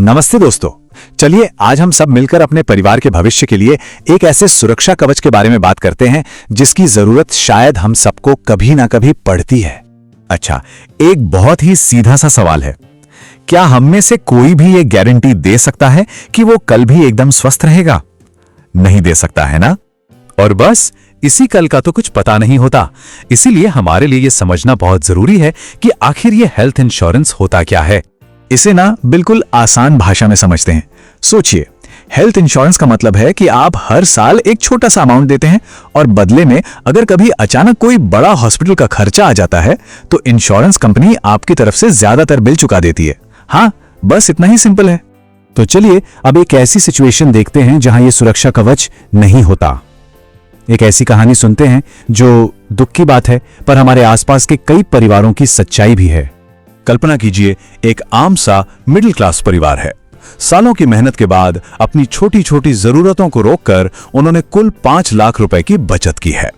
नमस्ते दोस्तों। चलिए आज हम सब मिलकर अपने परिवार के भविष्य के लिए एक ऐसे सुरक्षा कवच के बारे में बात करते हैं जिसकी जरूरत शायद हम सबको कभी ना कभी पड़ती है। अच्छा, एक बहुत ही सीधा सा सवाल है, क्या हम में से कोई भी ये गारंटी दे सकता है कि वो कल भी एकदम स्वस्थ रहेगा? नहीं दे सकता है ना। और बस इसी कल का तो कुछ पता नहीं होता। इसीलिए हमारे लिए ये समझना बहुत जरूरी है कि आखिर ये हेल्थ इंश्योरेंस होता क्या है। इसे ना बिल्कुल आसान भाषा में समझते हैं। सोचिए, हेल्थ इंश्योरेंस का मतलब है कि आप हर साल एक छोटा सा अमाउंट देते हैं और बदले में अगर कभी अचानक कोई बड़ा हॉस्पिटल का खर्चा आ जाता है तो इंश्योरेंस कंपनी आपकी तरफ से ज्यादातर बिल चुका देती है। हाँ, बस इतना ही सिंपल है। तो चलिए अब एक ऐसी सिचुएशन देखते हैं जहां ये सुरक्षा कवच नहीं होता। एक ऐसी कहानी सुनते हैं जो दुख की बात है, पर हमारे आसपास के कई परिवारों की सच्चाई भी है। कल्पना कीजिए, एक आम सा मिडिल क्लास परिवार है। सालों की मेहनत के बाद अपनी छोटी छोटी जरूरतों को रोककर उन्होंने कुल 5 लाख रुपए की बचत की है।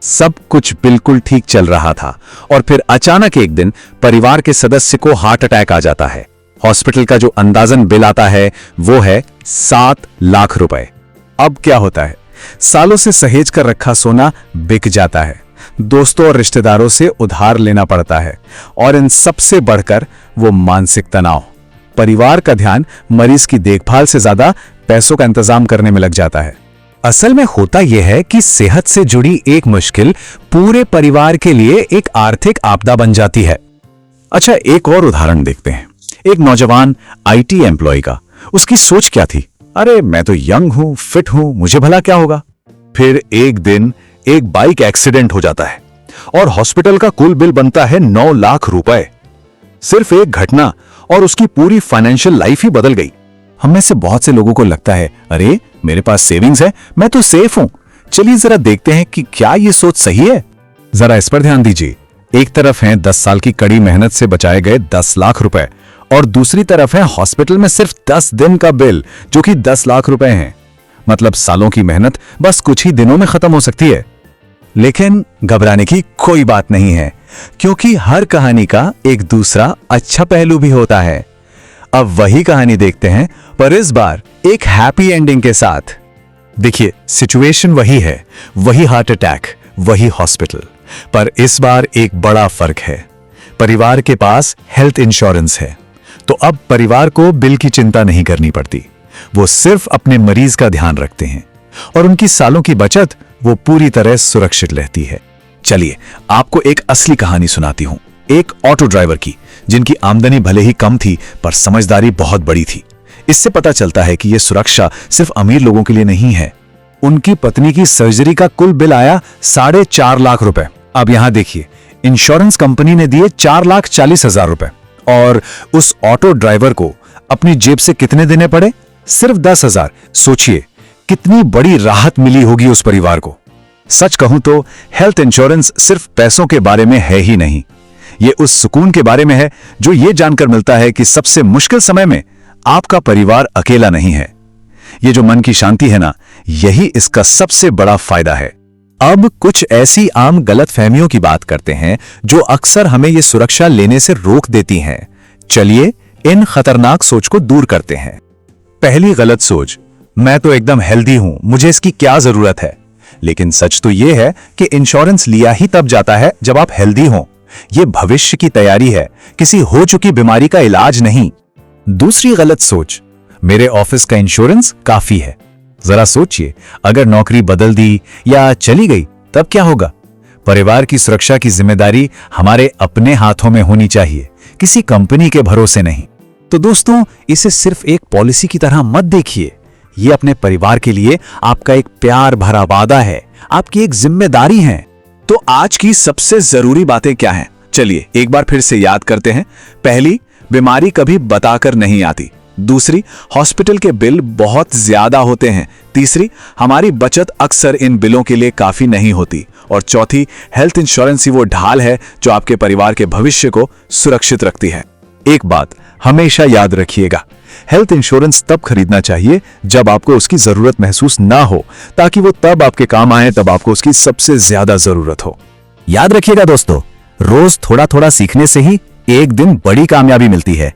सब कुछ बिल्कुल ठीक चल रहा था और फिर अचानक एक दिन परिवार के सदस्य को हार्ट अटैक आ जाता है। हॉस्पिटल का जो अंदाजन बिल आता है वो है 7 लाख रुपए। अब क्या होता है, सालों से सहेज कर रखा सोना बिक जाता है, दोस्तों और रिश्तेदारों से उधार लेना पड़ता है और इन सबसे बढ़कर वो मानसिक तनाव। परिवार का ध्यान मरीज की देखभाल से ज्यादा पैसों का इंतजाम करने में लग जाता है। असल में होता यह है कि सेहत से जुड़ी एक मुश्किल पूरे परिवार के लिए एक आर्थिक आपदा बन जाती है। अच्छा, एक और उदाहरण देखते हैं। एक नौजवान आईटी एम्प्लॉय का, उसकी सोच क्या थी? अरे मैं तो यंग हूं, फिट हूं, मुझे भला क्या होगा। फिर एक दिन एक बाइक एक्सीडेंट हो जाता है और हॉस्पिटल का कुल बिल बनता है 9 लाख रुपए। सिर्फ एक घटना और उसकी पूरी फाइनेंशियल लाइफ ही बदल गई। हम में से बहुत से लोगों को लगता है, अरे मेरे पास सेविंग्स है, मैं तो सेफ हूं। चलिए जरा देखते हैं कि क्या यह सोच सही है। जरा इस पर ध्यान दीजिए। एक तरफ है 10 साल की कड़ी मेहनत से बचाए गए 10 लाख रुपए और दूसरी तरफ है हॉस्पिटल में सिर्फ 10 दिन का बिल जो कि 10 लाख रुपए हैं। मतलब सालों की मेहनत बस कुछ ही दिनों में खत्म हो सकती है। लेकिन घबराने की कोई बात नहीं है, क्योंकि हर कहानी का एक दूसरा अच्छा पहलू भी होता है। अब वही कहानी देखते हैं, पर इस बार एक हैप्पी एंडिंग के साथ। देखिए, सिचुएशन वही है, वही हार्ट अटैक, वही हॉस्पिटल, पर इस बार एक बड़ा फर्क है। परिवार के पास हेल्थ इंश्योरेंस है, तो अब परिवार को बिल की चिंता नहीं करनी पड़ती। वो सिर्फ अपने मरीज का ध्यान रखते हैं और उनकी सालों की बचत वो पूरी तरह सुरक्षित रहती है। चलिए आपको एक असली कहानी सुनाती हूं, एक ऑटो ड्राइवर की, जिनकी आमदनी भले ही कम थी पर समझदारी बहुत बड़ी थी। इससे पता चलता है कि यह सुरक्षा सिर्फ अमीर लोगों के लिए नहीं है। उनकी पत्नी की सर्जरी का कुल बिल आया 4.5 लाख रुपए। अब यहां देखिए, इंश्योरेंस कंपनी ने दिए 4,40,000 रुपए और उस ऑटो ड्राइवर को अपनी जेब से कितने देने पड़े? सिर्फ 10,000। सोचिए कितनी बड़ी राहत मिली होगी उस परिवार को। सच कहूं तो हेल्थ इंश्योरेंस सिर्फ पैसों के बारे में है ही नहीं, ये उस सुकून के बारे में है जो ये जानकर मिलता है कि सबसे मुश्किल समय में आपका परिवार अकेला नहीं है। ये जो मन की शांति है ना, यही इसका सबसे बड़ा फायदा है। अब कुछ ऐसी आम गलतफहमियों की बात करते हैं जो अक्सर हमें ये सुरक्षा लेने से रोक देती हैं। चलिए इन खतरनाक सोच को दूर करते हैं। पहली गलत सोच, मैं तो एकदम हेल्दी हूं, मुझे इसकी क्या जरूरत है। लेकिन सच तो यह है कि इंश्योरेंस लिया ही तब जाता है जब आप हेल्दी हो। यह भविष्य की तैयारी है, किसी हो चुकी बीमारी का इलाज नहीं। दूसरी गलत सोच, मेरे ऑफिस का इंश्योरेंस काफी है। जरा सोचिए, अगर नौकरी बदल दी या चली गई तब क्या होगा? परिवार की सुरक्षा की जिम्मेदारी हमारे अपने हाथों में होनी चाहिए, किसी कंपनी के भरोसे नहीं। तो दोस्तों, इसे सिर्फ एक पॉलिसी की तरह मत देखिए। ये अपने परिवार के लिए आपका एक प्यार भरा वादा है, आपकी एक जिम्मेदारी है। तो आज की सबसे जरूरी बातें क्या हैं? चलिए एक बार फिर से याद करते हैं। पहली, बीमारी कभी बताकर नहीं आती। दूसरी, हॉस्पिटल के बिल बहुत ज्यादा होते हैं। तीसरी, हमारी बचत अक्सर इन बिलों के लिए काफी नहीं होती। और चौथी, हेल्थ इंश्योरेंस ही वो ढाल है जो आपके परिवार के भविष्य को सुरक्षित रखती है। एक बात हमेशा याद रखिएगा, हेल्थ इंश्योरेंस तब खरीदना चाहिए जब आपको उसकी जरूरत महसूस ना हो, ताकि वो तब आपके काम आए तब आपको उसकी सबसे ज्यादा जरूरत हो। याद रखिएगा दोस्तों, रोज थोड़ा थोड़ा सीखने से ही एक दिन बड़ी कामयाबी मिलती है।